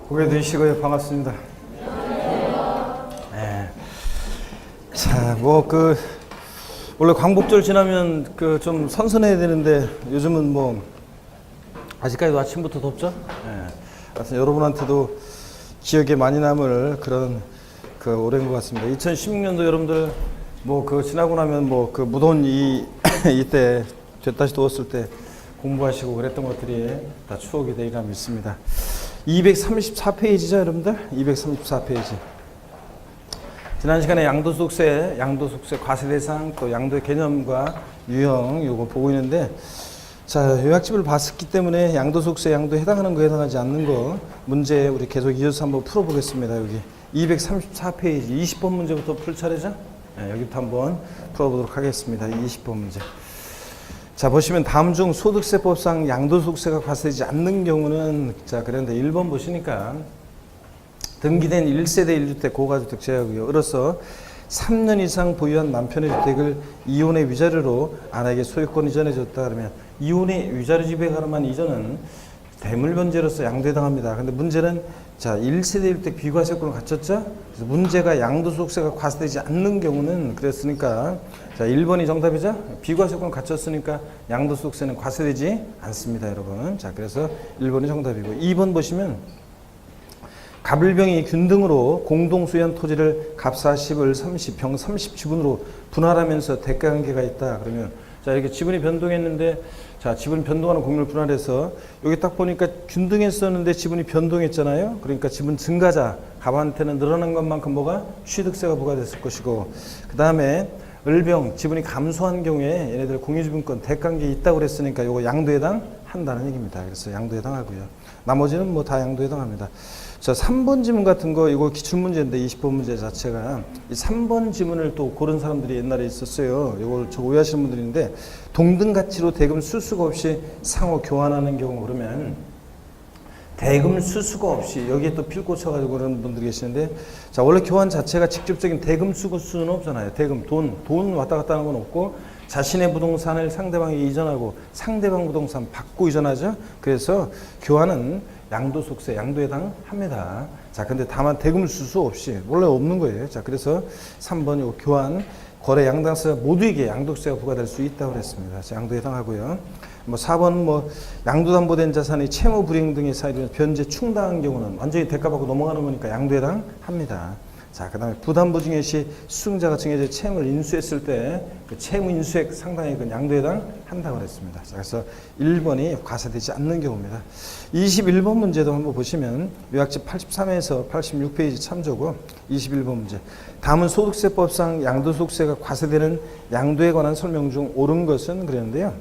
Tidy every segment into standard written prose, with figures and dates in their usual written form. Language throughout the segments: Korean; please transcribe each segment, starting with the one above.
고개 드시고요. 반갑습니다. 네. 자, 원래 광복절 지나면 좀 선선해야 되는데 요즘은 아직까지도 아침부터 덥죠? 네. 하여튼 여러분한테도 기억에 많이 남을 그런 올해인 것 같습니다. 2016년도 여러분들 지나고 나면 무더운 이때 됐다시 더웠을 때 공부하시고 그랬던 것들이 다 추억이 되리라 믿습니다. 234페이지죠, 여러분들? 234페이지. 지난 시간에 양도소득세 과세대상, 또 양도의 개념과 유형, 요거 보고 있는데, 자, 요약집을 봤기 때문에 양도소득세, 양도에 해당하는 거, 해당하지 않는 거, 문제 우리 계속 이어서 한번 풀어보겠습니다, 여기. 234페이지, 20번 문제부터 풀 차례죠? 네, 여기부터 한번 풀어보도록 하겠습니다. 20번 문제. 자, 보시면 다음 중 소득세법상 양도소득세가 과세되지 않는 경우는, 자, 그런데 1번 보시니까 등기된 1세대 1주택 고가주택 제외하고요. 으로써 3년 이상 보유한 남편의 주택을 이혼의 위자료로 아내에게 소유권 이전해줬다 그러면 이혼의 위자료 지배에 관한 이전은 대물변제로서 양도에 해당합니다. 근데 문제는 자, 1세대 1주택 비과세권을 갖췄죠? 그래서 문제가 양도소득세가 과세되지 않는 경우는 그랬으니까 자, 1번이 정답이죠? 비과세권 갖췄으니까 양도소득세는 과세되지 않습니다, 여러분. 자, 그래서 1번이 정답이고 2번 보시면 갑을병이 균등으로 공동소유한 토지를 갑 40을 30, 병 30지분으로 분할하면서 대가관계가 있다. 그러면 자, 이렇게 지분이 변동했는데 자, 지분 변동하는 공유를 분할해서 여기 딱 보니까 균등했었는데 지분이 변동했잖아요. 그러니까 지분 증가자 갑한테는 늘어난 것만큼 뭐가 취득세가 부과됐을 것이고 그 다음에 을병 지분이 감소한 경우에 얘네들 공유지분권 대가관계에 있다고 그랬으니까 이거 양도에 해당한다는 얘기입니다. 그래서 양도에 해당하고요. 나머지는 다 양도에 해당합니다. 자, 3번 지문 같은 거, 이거 기출문제인데 20번 문제 자체가 이 3번 지문을 또 고른 사람들이 옛날에 있었어요. 이걸 저 오해하시는 분들인데 동등 가치로 대금 수수가 없이 상호 교환하는 경우 그러면 대금 수수가 없이 여기에 또 필 꽂혀가지고 그런 분들이 계시는데 자, 원래 교환 자체가 직접적인 대금 수수는 없잖아요. 대금, 돈 왔다 갔다 하는 건 없고 자신의 부동산을 상대방에게 이전하고 상대방 부동산 받고 이전하죠. 그래서 교환은 양도소득세, 양도에 해당합니다. 자, 근데 다만 대금 수수 없이 원래 없는 거예요. 자, 그래서 3번 요 교환, 거래 양당세 모두에게 양도세가 부과될 수 있다고 그랬습니다. 자, 양도에 해당하고요. 4번 양도담보된 자산이 채무 불이행 등의 사유로 변제 충당한 경우는 완전히 대가받고 넘어가는 거니까 양도에 해당합니다. 자, 그 다음에 부담보 증여 시 수증자가 증여자 채무를 인수했을 때 그 채무 인수액 상당액은 양도에 해당한다고 그랬습니다. 자, 그래서 1번이 과세되지 않는 경우입니다. 21번 문제도 한번 보시면 요약집 83에서 86페이지 참조고 21번 문제. 다음은 소득세법상 양도소득세가 과세되는 양도에 관한 설명 중 옳은 것은 그랬는데요.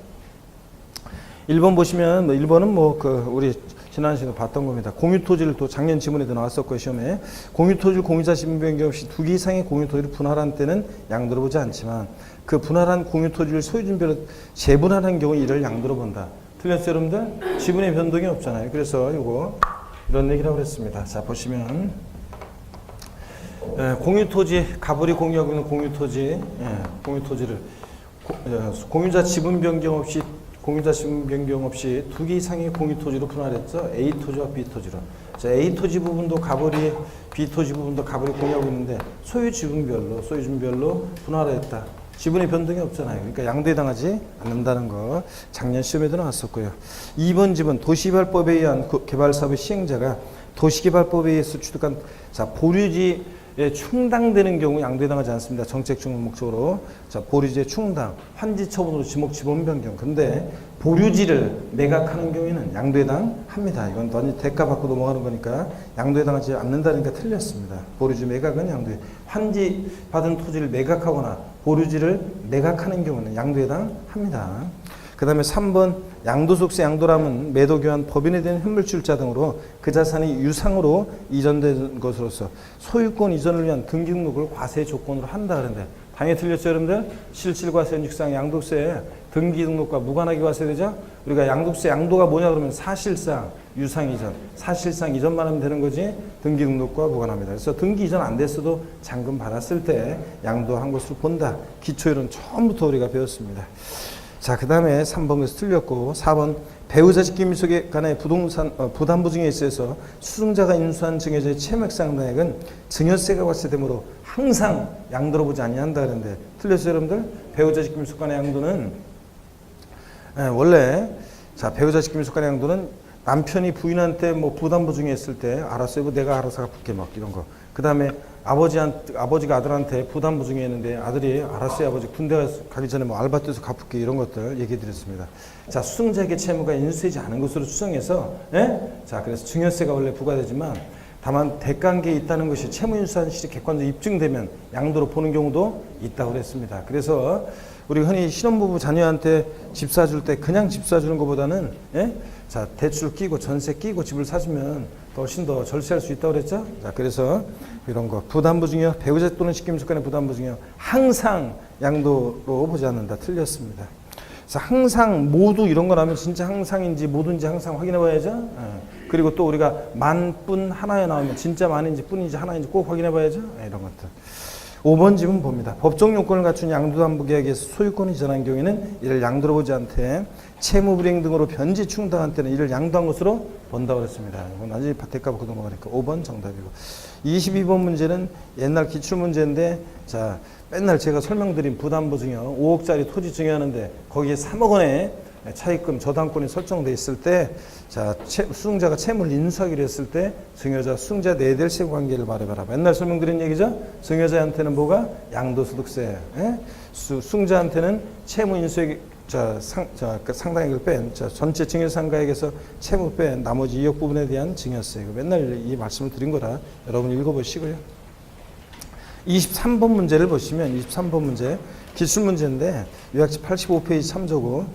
1번 보시면 1번은 우리 지난 시간에 봤던 겁니다. 공유토지를 또 작년 지문에도 나왔었고 시험에 공유토지를 공유자 지분 변경 없이 2개 이상의 공유토지를 분할한 때는 양도를 보지 않지만 그 분할한 공유토지를 소유주별로 재분할한 경우 이를 양도로 본다. 틀렸어요, 여러분들? 지분의 변동이 없잖아요. 그래서 이거 이런 얘기라고 했습니다. 자, 보시면 공유토지 가불이 공유하고 있는 공유토지 공유토지를 공유자 지분 변경 없이 공유자 지분 변경 없이 2개 이상의 공유토지로 분할했죠. A토지와 B토지로. 자, A토지 부분도 가불이, B토지 부분도 가불이 공유하고 있는데 소유 지분별로 분할했다. 지분의 변동이 없잖아요. 그러니까 양도에 해당하지 않는다는 거 작년 시험에도 나왔었고요. 2번 지분 도시개발법에 의한 개발사업의 시행자가 도시개발법에 의해서 취득한 자, 보류지에 충당되는 경우 양도에 해당하지 않습니다. 정책 중립 목적으로. 자, 보류지의 충당, 환지 처분으로 지목 지분 변경. 근데 보류지를 매각하는 경우에는 양도에 해당합니다. 이건 완전히 대가 받고 넘어가는 거니까 양도에 해당하지 않는다니까 틀렸습니다. 보류지 매각은 양도에. 환지 받은 토지를 매각하거나 보류지를 매각하는 경우는 양도에 해당합니다. 그 다음에 3번 양도소득세 양도람은 매도 교환 법인에 대한 현물출자 등으로 그 자산이 유상으로 이전된 것으로서 소유권 이전을 위한 등기 등록을 과세 조건으로 한다 그런데 당연히 틀렸죠, 여러분들? 실질과세 현직상 양도세 등기 등록과 무관하게 과세되죠? 우리가 양도세 양도가 뭐냐 그러면 사실상 유상 이전, 사실상 이전만 하면 되는 거지 등기 등록과 무관합니다. 그래서 등기 이전 안 됐어도 잔금 받았을 때 양도한 것으로 본다. 기초이론 처음부터 우리가 배웠습니다. 자, 그 다음에 3번에서 틀렸고 4번 배우자 직김수계 간의 부동산 부담부 증여에 있어서 수증자가 인수한 증여자의 채무액 상당액은 증여세가 발생되므로 항상 양도로 보지 아니한다 그랬는데 틀렸어요 여러분들? 배우자 직김수 간의 양도는 원래 자 배우자 직김수 간의 양도는 남편이 부인한테 뭐 부담부 증여했을 때 알았어요 뭐 내가 알아서 갚을게 막 이런 거. 그 다음에 아버지가 아들한테 부담부 증여했는데 아들이 알았어요 아버지 군대 가기 전에 뭐 알바 뛰어서 갚을게 이런 것들 얘기해 드렸습니다. 자 수증자에게 채무가 인수되지 않은 것으로 추정해서 자 그래서 증여세가 원래 부과되지만 다만 대가관계에 있다는 것이 채무 인수한 실이 객관적으로 입증되면 양도로 보는 경우도 있다고 그랬습니다. 그래서 우리 흔히 신혼부부 자녀한테 집 사줄 때 그냥 집 사주는 것보다는 자 대출 끼고 전세 끼고 집을 사주면 훨씬 더 절세할 수 있다고 그랬죠. 자 그래서 이런 거 부담부 증여 배우자 또는 직김수 간의 부담부 증여 항상 양도로 보지 않는다 틀렸습니다. 그래서 항상 모두 이런 거 나오면 진짜 항상인지 모두인지 항상 확인해 봐야죠. 그리고 또 우리가 만뿐 하나에 나오면 진짜 만인지 뿐인지 하나인지 꼭 확인해 봐야죠. 이런 것들. 5번 지문 봅니다. 법정 요건을 갖춘 양도담보계약에서 소유권을 이전한 경우에는 이를 양도로 보지 않되 채무 불이행 등으로 변제 충당한 때는 이를 양도한 것으로 본다고 그랬습니다. 이건 나중에 대가 받고 넘어가니까 5번 정답이고 22번 문제는 옛날 기출문제인데 자 맨날 제가 설명드린 부담부 증여 5억짜리 토지 증여하는데 거기에 3억 원의 차입금 저당권이 설정돼 있을 때 자 수증자가 채무를 인수하기로 했을 때 증여자 수증자 내야 될 세부 관계를 말해봐라. 맨날 설명드린 얘기죠. 증여자한테는 뭐가 양도소득세, 수증자한테는 채무 인수액 그 상당액을 뺀 전체 증여상가액에서 채무 뺀 나머지 2억 부분에 대한 증여세. 맨날 이 말씀을 드린 거라 여러분 읽어보시고요. 23번 문제를 보시면 23번 문제 기출문제인데 요약지 85페이지 참조고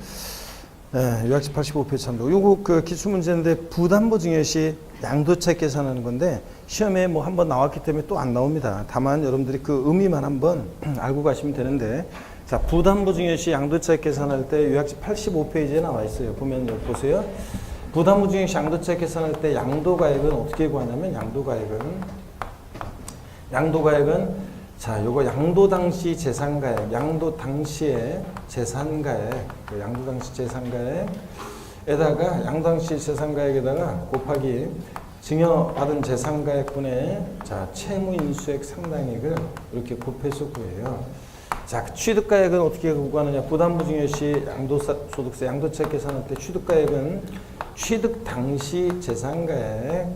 요약지 85페이지 참조. 요거 그 기출문제인데 부담부 증여 시 양도차익 계산하는 건데 시험에 뭐 한번 나왔기 때문에 또 안 나옵니다. 다만 여러분들이 그 의미만 한번 알고 가시면 되는데 자 부담부 증여 시 양도차익 계산할 때 요약지 85페이지에 나와 있어요. 보면 여기 보세요. 부담부 증여 시 양도차익 계산할 때 양도가액은 어떻게 구하냐면 양도가액은 자, 요거 양도 당시 재산가액, 양도 당시의 재산가액, 그 양도 당시 재산가액에다가 양도 당시 재산가액에다가 곱하기 증여받은 재산가액분의 자 채무 인수액 상당액을 이렇게 곱해서 구해요. 자, 취득가액은 어떻게 구하느냐? 부담부 증여 시 양도소득세, 양도차익 계산할 때 취득가액은 취득 당시 재산가액에다가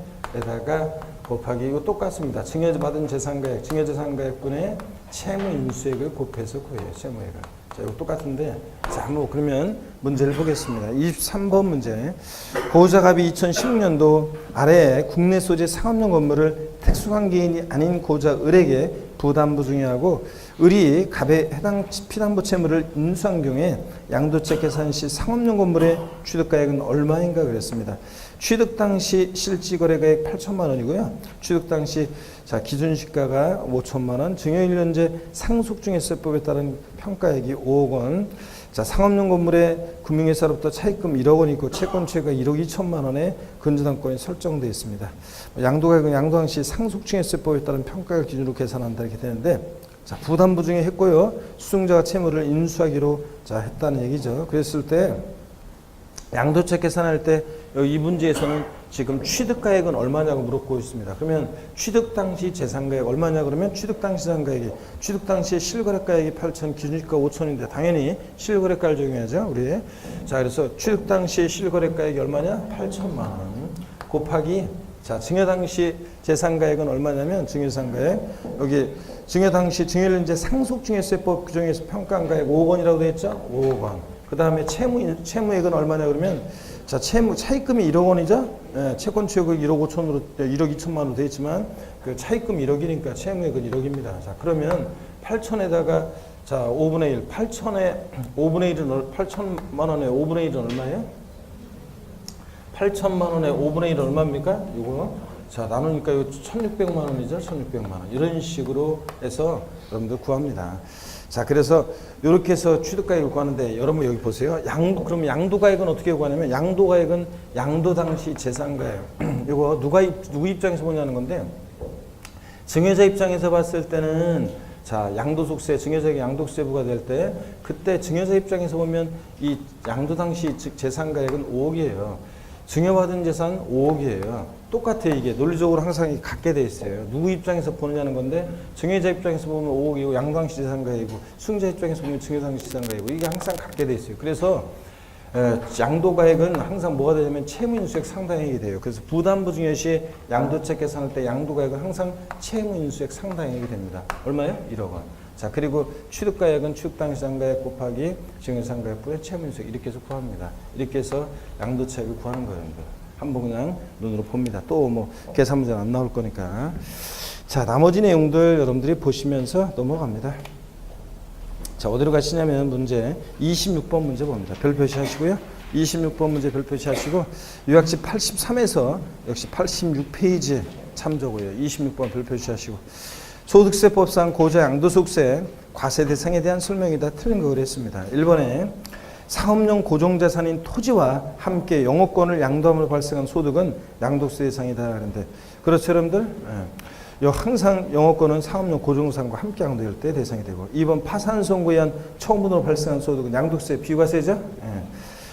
곱하기 이거 똑같습니다. 증여받은 재산가액, 증여재산가액분의 채무 인수액을 곱해서 구해요. 채무액을. 자, 이거 똑같은데 자, 뭐 그러면 문제를 보겠습니다. 23번 문제. 고자갑이 2016년도 아래에 국내 소재 상업용 건물을 특수관계인이 아닌 고자 을에게 부담부 증여하고 을이 갑에 해당 피담보 채무를 인수한 경우에 양도차익 계산 시 상업용 건물의 취득가액은 얼마인가 그랬습니다. 취득 당시 실지거래가액 8천만 원이고요. 취득 당시 자 기준시가가 5천만 원, 증여일 현재 상속증여세법에 따른 평가액이 5억 원. 자 상업용 건물의 금융회사로부터 차입금 1억 원이 있고 채권채가 1억 2천만 원의 근저당권이 설정되어 있습니다. 양도가액은 양도 당시 상속증여세법에 따른 평가액 기준으로 계산한다 이렇게 되는데 자 부담부 증여 했고요. 수증자가 채무를 인수하기로 자 했다는 얘기죠. 그랬을 때 양도차익 계산할 때 이 문제에서는 지금 취득가액은 얼마냐고 물었고 있습니다. 그러면 취득 당시 재산가액 얼마냐 그러면 취득 당시 재산가액이 취득 당시에 실거래가액이 8천 기준시가 5천인데 당연히 실거래가를 적용해야죠. 우리 자 그래서 취득 당시 실거래가액이 얼마냐 8천만 원 곱하기 자 증여 당시 재산가액은 얼마냐면 증여재산가액 여기 증여 당시 증여를 이제 상속증여세법 규정에서 평가한 가액 5억 원이라고 되어 있죠. 5억 원. 그 다음에 채무액은 얼마냐 그러면 자 차입금이 1억 원이죠. 예, 채권 취득액 1억 5천으로 1억 2천만 원으로 되어 있지만 그 차입금 1억이니까 채무액은 1억입니다. 자 그러면 8천에다가 자 5분의 1 8천에 5분의 1은 8천만 원에 5분의 1은 얼마예요? 8천만 원에 5분의 1은 얼마입니까? 이거 자 나누니까 이거 1,600만 원이죠. 1,600만 원 이런 식으로 해서 여러분들 구합니다. 자 그래서 이렇게 해서 취득가액을 구하는데 여러분 여기 보세요. 그럼 양도가액은 어떻게 구하냐면 양도가액은 양도 당시 재산가액 이거 누구 입장에서 보냐는 건데 증여자 입장에서 봤을 때는 자, 양도소득세, 증여자에게 양도세 부과될 때 그때 증여자 입장에서 보면 이 양도 당시 즉 재산가액은 5억이에요. 증여받은 재산 5억이에요. 똑같아요. 이게 논리적으로 항상 갖게 돼 있어요. 누구 입장에서 보느냐는 건데 증여자 입장에서 보면 5억이고 양도 당시 재산가액이고 수증자 입장에서 보면 증여자 당시 재산가액이고 이게 항상 갖게 돼 있어요. 그래서 양도가액은 항상 뭐가 되냐면 채무인수액 상당액이 돼요. 그래서 부담부 증여 시 양도책 계산할 때 양도가액은 항상 채무인수액 상당액이 됩니다. 얼마요? 1억 원. 자, 그리고 취득가액은 취득당시장가액 곱하기 증여상가액 분의 채무인수액 이렇게 해서 구합니다. 이렇게 해서 양도책을 구하는 거예요. 한번 그냥 눈으로 봅니다. 또 뭐 계산 문제는 안 나올 거니까. 자, 나머지 내용들 여러분들이 보시면서 넘어갑니다. 자, 어디로 가시냐면 문제 26번 문제 봅니다. 별 표시하시고요. 26번 문제 별 표시하시고 요약집 83에서 역시 86페이지에 참조고요. 26번 별 표시하시고 소득세법상 고자 양도소득세 과세 대상에 대한 설명이 다 틀린 거 그랬습니다. 1번에 사업용 고정자산인 토지와 함께 영업권을 양도함으로 발생한 소득은 양도세 대상이다 그런데 그렇죠 여러분들? 항상 영업권은 사업용 고정자산과 함께 양도될 때 대상이 되고 2번 파산 선고에 의한 청분으로 발생한 소득은 양도세 비과세죠?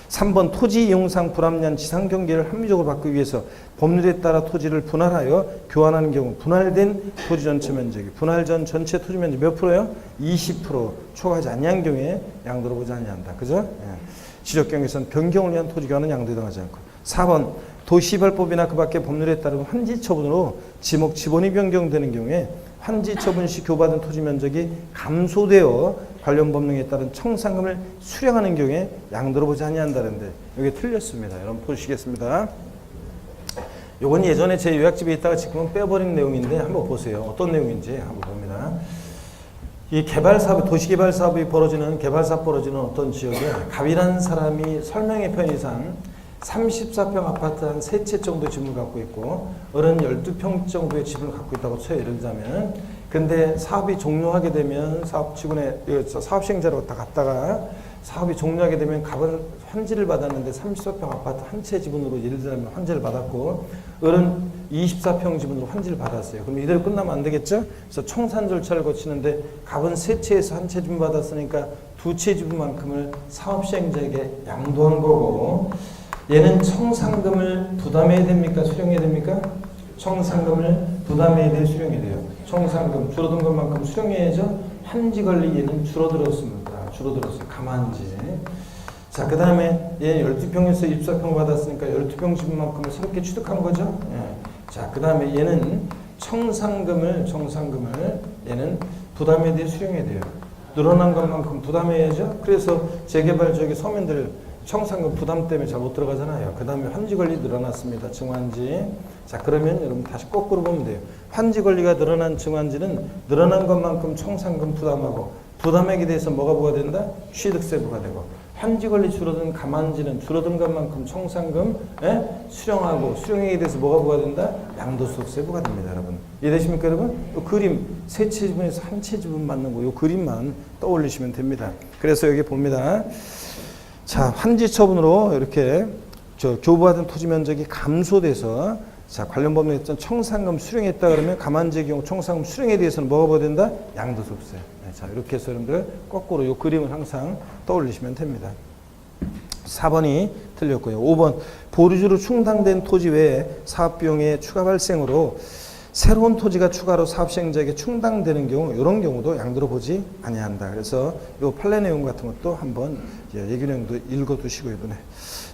3번 토지 이용상 불합리한 지상 경계를 합리적으로 바꾸기 위해서 법률에 따라 토지를 분할하여 교환하는 경우 분할된 토지 전체 면적이 분할 전 전체 토지 면적 몇 프로요? 20% 초과하지 아니한 경우에 양도를 보지 아니한다. 그죠? 지적 경계선 변경을 위한 토지 교환은 양도에 해당하지 않고 4번 도시개발법이나 그 밖의 법률에 따른 환지 처분으로 지목 지번이 변경되는 경우에 환지 처분 시 교부받은 토지 면적이 감소되어 관련 법령에 따른 청산금을 수령하는 경우에 양도를 보지 아니한다는데 이게 틀렸습니다. 여러분 보시겠습니다. 요건 예전에 제 요약집에 있다가 지금은 빼버린 내용인데 한번 보세요. 어떤 내용인지 한번 봅니다. 이 개발사업, 도시개발사업이 벌어지는 개발사업 벌어지는 어떤 지역에 갑이라는 사람이 설명의 편의상 34평 아파트 한 3채 정도 집을 갖고 있고 어른 12평 정도의 집을 갖고 있다고 쳐요. 예를 들자면 근데 사업이 종료하게 되면 사업 직원의 사업 시행자로 갔다가 사업이 종료하게 되면 갑을 환지를 받았는데 34평 아파트 한 채 지분으로 예를 들면 환지를 받았고 어른 24평 지분으로 환지를 받았어요. 그럼 이대로 끝나면 안 되겠죠? 그래서 청산 절차를 거치는데 갑은 3채에서 한 채 지분 받았으니까 2채 지분만큼을 사업 시행자에게 양도한 거고 얘는 청산금을 부담해야 됩니까? 수령해야 됩니까? 청산금을 부담해야 돼요? 수령해야 돼요? 청산금 줄어든 것만큼 수령해야죠? 환지 권리 얘는 줄어들었습니다. 줄어들었어요. 가만지. 자, 그 다음에 얘 12평에서 24평 받았으니까 12평 지분만큼을 새롭게 취득한 거죠? 자, 그 다음에 얘는 청산금을 얘는 부담해야 돼요? 수령해야 돼요? 늘어난 것만큼 부담해야죠? 그래서 재개발 지역의 서민들 청산금 부담 때문에 잘 못 들어가잖아요. 그 다음에 환지 권리 늘어났습니다. 증환지. 자, 그러면 여러분 다시 거꾸로 보면 돼요. 환지 권리가 늘어난 증환지는 늘어난 것만큼 청산금 부담하고 부담액에 대해서 뭐가 부과된다? 취득세 부과되고 환지 권리 줄어든 가만지는 줄어든 것만큼 청산금 수령하고 수령액에 대해서 뭐가 부과된다? 양도소득세 부과됩니다. 여러분 이해되십니까 여러분? 이 그림 세 채 지분에서 한 채 지분 맞는 거 이 그림만 떠올리시면 됩니다. 그래서 여기 봅니다. 자, 환지 처분으로 이렇게 교부받은 토지 면적이 감소돼서 자, 관련 법령에 있던 청산금 수령했다 그러면 가만지의 경우 청산금 수령에 대해서는 뭐가 부과된다? 양도소득세. 자, 이렇게 해서 여러분들 거꾸로 이 그림을 항상 떠올리시면 됩니다. 4번이 틀렸고요. 5번 보류주로 충당된 토지 외에 사업비용의 추가 발생으로 새로운 토지가 추가로 사업시행자에게 충당되는 경우 이런 경우도 양도로 보지 아니한다. 그래서 이 판례 내용 같은 것도 한번 얘기 내용도 읽어두시고요. 이번에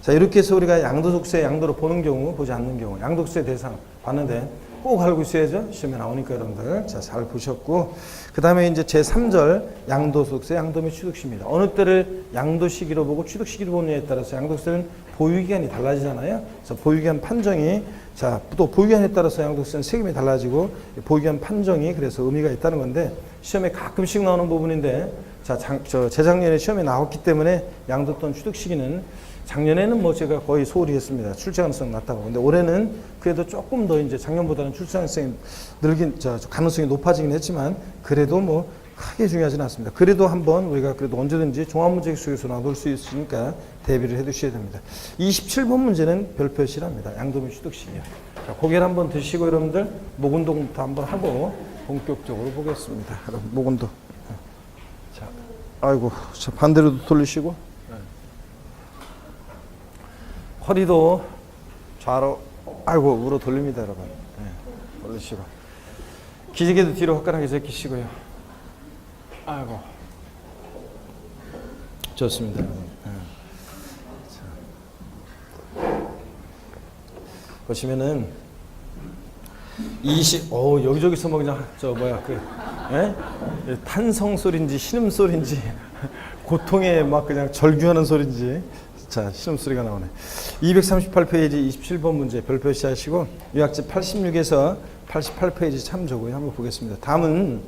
자, 이렇게 해서 우리가 양도소득세 양도로 보는 경우 보지 않는 경우 양도세 대상 봤는데 꼭 알고 있어야죠. 시험에 나오니까 여러분들 자, 잘 보셨고 그 다음에 이제 제3절 양도소득세 양도 및 취득시입니다. 어느 때를 양도 시기로 보고 취득 시기로 보느냐에 따라서 양도세는 보유기간이 달라지잖아요. 그래서 보유기간 판정이 자, 또 보유기간에 따라서 양도세는 세금이 달라지고 보유기간 판정이 그래서 의미가 있다는 건데 시험에 가끔씩 나오는 부분인데 자, 재작년에 시험에 나왔기 때문에 양도 또는 취득 시기는 작년에는 뭐 제가 거의 소홀히 했습니다. 출제 가능성이 낮다고. 근데 올해는 그래도 조금 더 이제 작년보다는 출제 가능성이 가능성이 높아지긴 했지만 그래도 뭐 크게 중요하지는 않습니다. 그래도 한번 우리가 그래도 언제든지 종합문제 속에서 나올 수 있으니까 대비를 해 두셔야 됩니다. 27번 문제는 별표시랍니다. 양도 및 취득 시기요. 자, 고개를 한번 드시고 여러분들 목 운동부터 한번 하고 본격적으로 보겠습니다. 여러분, 목은도. 자, 아이고, 자, 반대로도 돌리시고. 허리도 좌로, 아이고, 우로 돌립니다, 여러분. 네, 돌리시고. 기지개도 뒤로 화끈하게 제끼시고요. 아이고. 좋습니다, 여러분. 자. 보시면은, 여기저기서 뭐 그냥, 탄성 소리인지, 신음 소리인지, 고통에 막 그냥 절규하는 소리인지, 자, 신음소리가 나오네. 238페이지 27번 문제 별표시 하시고 요약지 86에서 88페이지 참조고요. 한번 보겠습니다. 다음은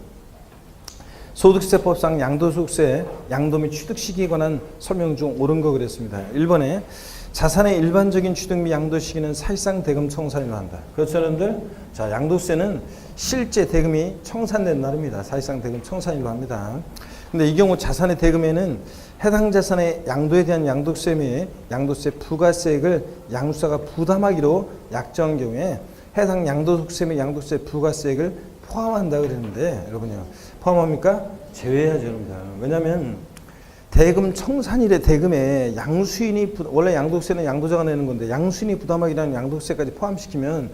소득세법상 양도소득세, 양도 및 취득 시기에 관한 설명 중 옳은 거 그랬습니다. 1번에 자산의 일반적인 취득 및 양도 시기는 사실상 대금 청산일로 한다. 그렇죠, 여러분들? 자, 양도세는 실제 대금이 청산된 날입니다. 사실상 대금 청산일로 합니다. 근데 이 경우 자산의 대금에는 해당 자산의 양도에 대한 양도세 및 양도세 부가세액을 양도사가 부담하기로 약정한 경우에 해당 양도소득세 및 양도세 부가세액을 포함한다 그랬는데 여러분요, 포함합니까? 제외하죠, 여러분들. 왜냐하면 대금 청산일에 대금에 양수인이 원래 양도세는 양도자가 내는 건데 양수인이 부담하기라는 양도세까지 포함시키면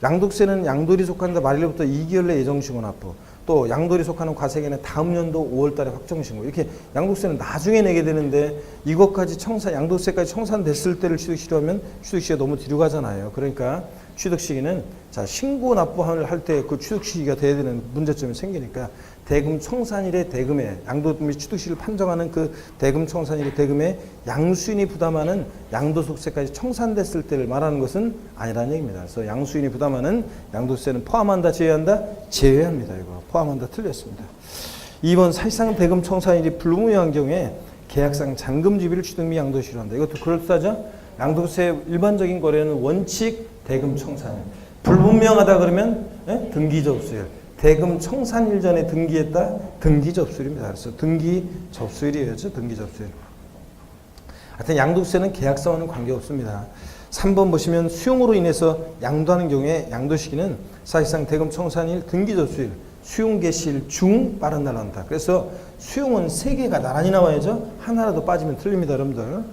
양도세는 양도일이 속한다 말일로부터 2개월 내 예정신고 납부, 또 양도일이 속하는 과세액에는 다음 연도 5월 달에 확정신고, 이렇게 양도세는 나중에 내게 되는데 이것까지 양도세까지 청산됐을 때를 취득시로 하면 취득시기가 너무 뒤로 가잖아요. 그러니까 취득시기는 자, 신고 납부를 할 때 그 취득시기가 돼야 되는 문제점이 생기니까 대금 청산일의 대금에 양도 및 취득시를 판정하는 그 대금 청산일의 대금에 양수인이 부담하는 양도소득세까지 청산됐을 때를 말하는 것은 아니라는 얘기입니다. 그래서 양수인이 부담하는 양도세는 포함한다, 제외한다? 제외합니다. 이거 포함한다 틀렸습니다. 2번 사실상 대금 청산일이 불분명한 경우에 계약상 잔금지비를 취득 및 양도시로 한다. 이것도 그럴듯하죠? 양도세 일반적인 거래는 원칙 대금 청산일. 불분명하다 그러면 등기 접수일. 대금 청산일 전에 등기했다? 등기 접수일입니다. 그래서 등기 접수일이에요. 등기 접수일. 하여튼 양도세는 계약상과는 관계없습니다. 3번 보시면 수용으로 인해서 양도하는 경우에 양도 시기는 사실상 대금 청산일, 등기 접수일, 수용 개시일 중 빠른 날 한다. 그래서 수용은 3개가 나란히 나와야죠. 하나라도 빠지면 틀립니다, 여러분들.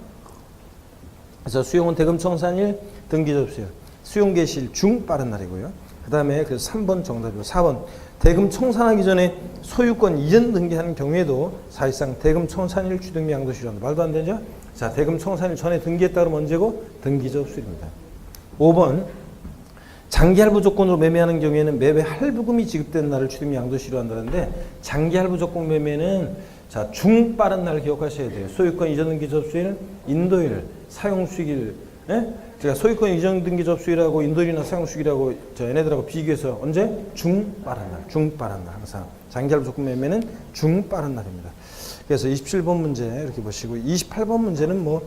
그래서 수용은 대금 청산일, 등기 접수일, 수용 개시일 중 빠른 날이고요. 그 다음에 그래서 3번 정답이고 4번 대금 청산하기 전에 소유권 이전 등기하는 경우에도 사실상 대금 청산일 취득 및 양도시로 한다. 말도 안 되죠? 자, 대금 청산일 전에 등기했다 그러면 언제고? 등기 접수일입니다. 5번 장기 할부 조건으로 매매하는 경우에는 매매 할부금이 지급된 날을 취득 및 양도시로 한다는데 장기 할부 조건 매매는 자, 중 빠른 날 기억하셔야 돼요. 소유권 이전 등기 접수일, 인도일, 사용 수익일. 제가 소유권 이전 등기 접수일하고 인도일이나 사용 수익이라고 얘네들하고 비교해서 언제? 중 빠른 날, 중 빠른 날 항상 장기 할부 조건 매매는 중 빠른 날입니다. 그래서 27번 문제 이렇게 보시고 28번 문제는 뭐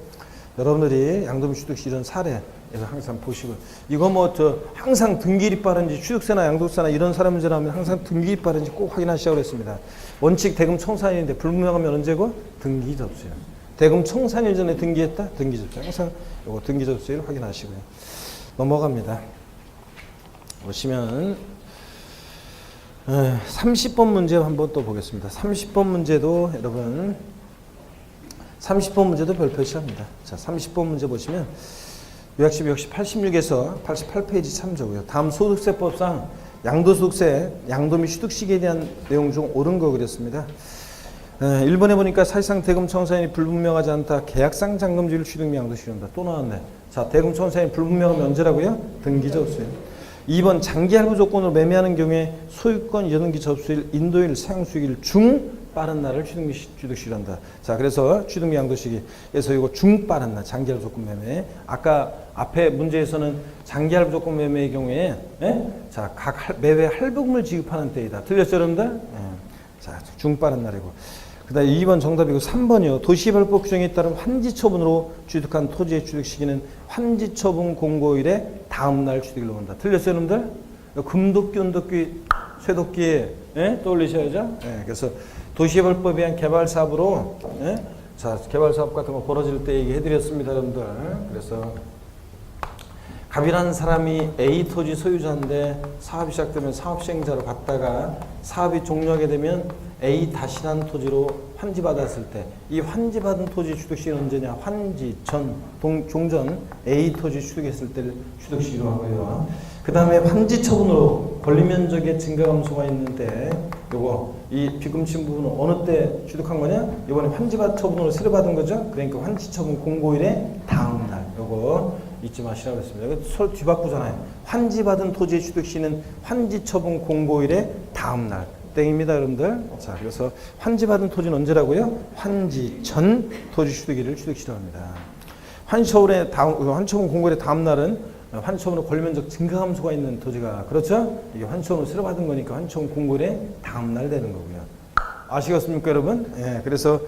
여러분들이 양도비 취득시 이런 사례에서 항상 보시고 이거 뭐 항상 등기일이 빠른지 취득세나 양도세나 이런 사례 문제 나오면 항상 등기일이 빠른지 꼭 확인하시라고 했습니다. 원칙 대금 청산일인데 불분명하면 언제고? 등기 접수일. 대금 청산일 전에 등기했다? 등기 접수일. 항상 요거 등기 접수일 확인하시고요. 넘어갑니다. 보시면 30번 문제 한번 또 보겠습니다. 30번 문제도 여러분 30번 문제도 별표시합니다. 자, 30번 문제 보시면 요약집 역시 86에서 88페이지 참조고요. 다음 소득세법상 양도소득세, 양도 및 취득시기에 대한 내용 중 옳은 거 그랬습니다. 1번에 보니까 사실상 대금 청산일이 불분명하지 않다. 계약상 잔금지를 취득 및 양도시로 한다. 또 나왔네. 자, 대금 청산일이 불분명하면 언제라고요? 등기 접수일. 2번 장기 할부 조건으로 매매하는 경우에 소유권 이전 등기 접수일, 인도일, 사용 수익일 중 빠른 날을 취득 및 취득시로 한다. 자, 그래서 취득 및 양도 시기. 그래서 이거 중 빠른 날 장기 할부 조건 매매. 아까 앞에 문제에서는 장기 할부 조건 매매의 경우에 자, 각 매매 할부금을 지급하는 때이다. 틀렸죠, 여러분들? 자, 중 빠른 날이고. 그다음에 2번 정답이고 3번이요. 도시개발법 규정에 따른 환지처분으로 취득한 토지의 취득 시기는 환지처분 공고일의 다음 날 취득일로 본다. 틀렸어요, 여러분들? 금도끼, 은도끼, 쇠도끼 떠올리셔야죠. 그래서 도시개발법에 의한 개발사업으로 자, 개발사업 같은 거 벌어질 때 얘기해드렸습니다, 여러분들. 그래서 갑이라는 사람이 A 토지 소유자인데 사업이 시작되면 사업 시행자로 갔다가 사업이 종료하게 되면 A 다시라는 토지로 환지받았을 때 이 환지받은 토지 취득시기는 언제냐? 환지 전 종전 A 토지 취득했을 때를 취득시기로 하고요. 그 다음에 환지 처분으로 권리 면적의 증가 감소가 있는데 요거 이 비금친 부분은 어느 때 취득한 거냐? 이번에 환지받 처분으로 새로 받은 거죠. 그러니까 환지 처분 공고일의 다음 날 요거 잊지 마시라고 했습니다. 이거 서로 뒤바꾸잖아요. 환지받은 토지의 취득시는 환지 처분 공고일의 다음 날 땡입니다, 여러분들. 자, 그래서 환지받은 토지는 언제라고요? 환지 전 토지 취득일을 취득시로 합니다. 환처분 공고일의 다음 날은 환처분으로 권리면적 증가 감소가 있는 토지가 그렇죠? 이게 환처분으로 새로 받은 거니까 환처분 공고일의 다음 날 되는 거고요. 아시겠습니까, 여러분? 예, 그래서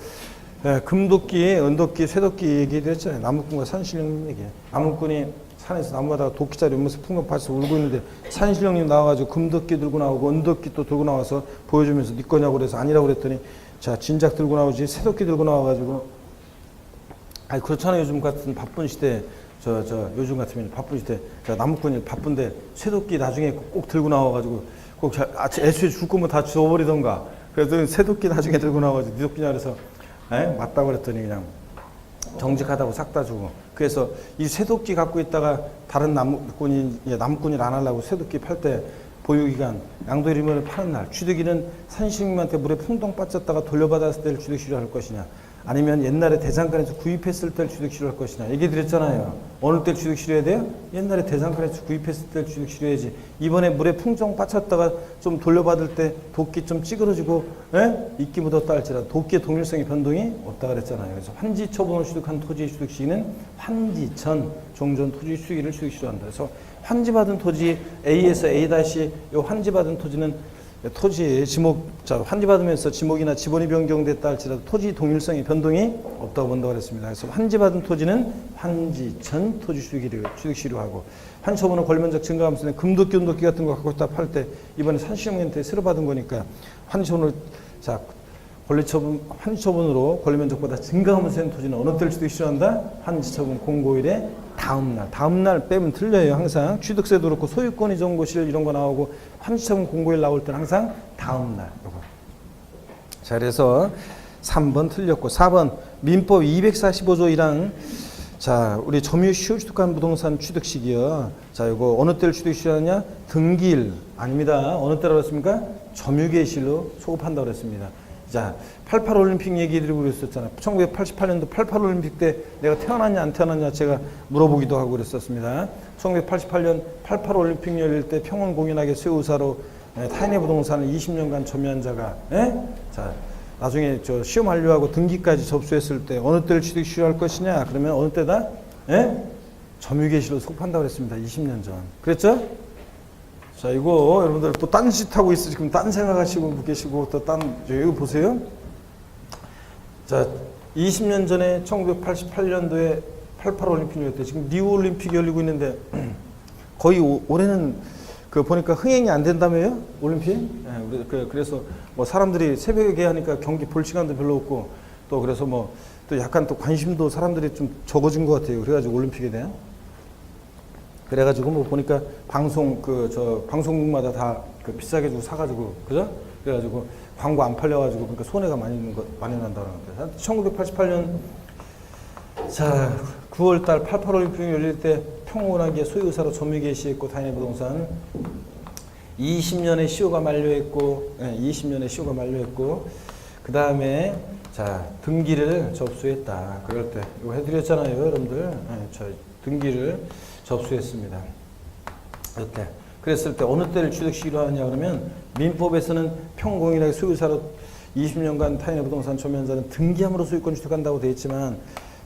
금도끼, 은도끼, 쇠도끼 얘기했잖아요. 나무꾼과 산신령 얘기. 나무꾼이 산에서 나무마다가 도끼자리 오면서 풍경파에서 울고 있는데 산신령님 나와가지고 금도끼 들고 나오고 은도끼 또 들고 나와서 보여주면서 네 거냐고 그래서 아니라고 그랬더니 자 진작 들고 나오지 쇠도끼 들고 나와가지고 아니 그렇잖아요. 요즘 같은 바쁜 시대 요즘 같으면 바쁜 시대 나무꾼이 바쁜데 쇠도끼 나중에 꼭 들고 나와가지고 꼭 애초에 줄 거면 다 주워버리던가 그래서 쇠도끼 나중에 들고 나와가지고 네 도끼냐 그래서 맞다고 그랬더니 그냥 정직하다고 싹 다 주고 그래서 이 쇠도끼 갖고 있다가 다른 나무꾼이 안 하려고 쇠도끼 팔 때 보유기간 양도일임을 파는 날 취득일은 산신님한테 물에 풍덩 빠졌다가 돌려받았을 때를 취득시로 할 것이냐 아니면 옛날에 대장간에서 구입했을 때를 취득시로 할 것이냐 얘기 드렸잖아요. 어느 때 취득시로 해야 돼요? 옛날에 대장간에서 구입했을 때를 취득시로 해야지. 이번에 물에 풍덩 빠졌다가 좀 돌려받을 때 도끼 좀 찌그러지고 이끼 묻었다 할지라도 도끼의 동일성의 변동이 없다 그랬잖아요. 그래서 환지 처분을 취득한 토지의 취득시기는 환지 전 종전 토지 취득일을 취득시로 한다. 그래서 환지받은 토지 A에서 A 다시 요 환지받은 토지는 토지의 지목, 환지받으면서 지목이나 지번이 변경됐다 할지라도 토지 동일성의 변동이 없다고 본다고 그랬습니다. 그래서 환지받은 토지는 환지 전 토지 취득시로 하고 환처분은 권리면적 증가하면서 금도끼, 은도끼 같은 거 갖고 있다 팔 때 이번에 산신령한테 새로 받은 거니까 환처분을 환처분으로 권리면적보다 증가하면서 된 토지는 어느 때를 취득시로 한다? 환지처분 공고일의 다음 날 빼면 틀려요. 항상 취득세도 그렇고 소유권 이전 고시일 이런 거 나오고 환지처분 공고일 나올 때는 항상 다음 날 요거. 자, 그래서 3번 틀렸고 4번 민법 245조 1항 자, 우리 점유 시효 취득한 부동산 취득 시기요. 자, 이거 어느 때를 취득시로 하냐? 등기일 아닙니다. 어느 때라고 했습니까? 점유 개시일로 소급한다고 그랬습니다. 자, 88 올림픽 얘기 드리고 그랬었잖아요. 1988년도 88 올림픽 때 내가 태어났냐 안 태어났냐 제가 물어보기도 하고 그랬었습니다. 1988년 88 올림픽 열릴 때 평원 공연하게 수의사로 타인의 부동산을 20년간 점유한 자가 자, 나중에 시험 완료하고 등기까지 접수했을 때 어느 때를 취득시로 할 것이냐? 그러면 어느 때다? 점유 개시로 소급한다고 그랬습니다. 20년 전. 그랬죠? 자, 이거 여러분들 또 딴 짓 하고 있어. 지금 딴 생각하시고 계시고 또 이거 보세요. 자, 20년 전에 1988년도에 88 올림픽 열릴 때 지금 리우 올림픽이 열리고 있는데 거의 올해는 보니까 흥행이 안 된다며요? 올림픽? 네, 그래서 뭐 사람들이 새벽에 하니까 경기 볼 시간도 별로 없고 또 그래서 또 약간 또 관심도 사람들이 좀 적어진 것 같아요. 그래가지고 올림픽에 대한. 그래가지고 보니까 방송국마다 다 비싸게 주고 사가지고 그죠? 그래가지고 광고 안 팔려가지고 그러니까 손해가 많이 난다는 거예요. 1988년 자 9월달 88 올림픽 열릴 때 평온하게 소유사로 점유 개시했고 타인의 부동산 20년의 시효가 만료했고 20년의 시효가 만료했고 그 다음에 자 등기를 접수했다. 그럴 때 이거 해드렸잖아요, 여러분들. 등기를 접수했습니다. 이때 그랬을 때 어느 때를 취득시기로 하느냐 그러면 민법에서는 평공인하게 소유사로 20년간 타인의 부동산 점유한자는 등기함으로 소유권 취득한다고 되어 있지만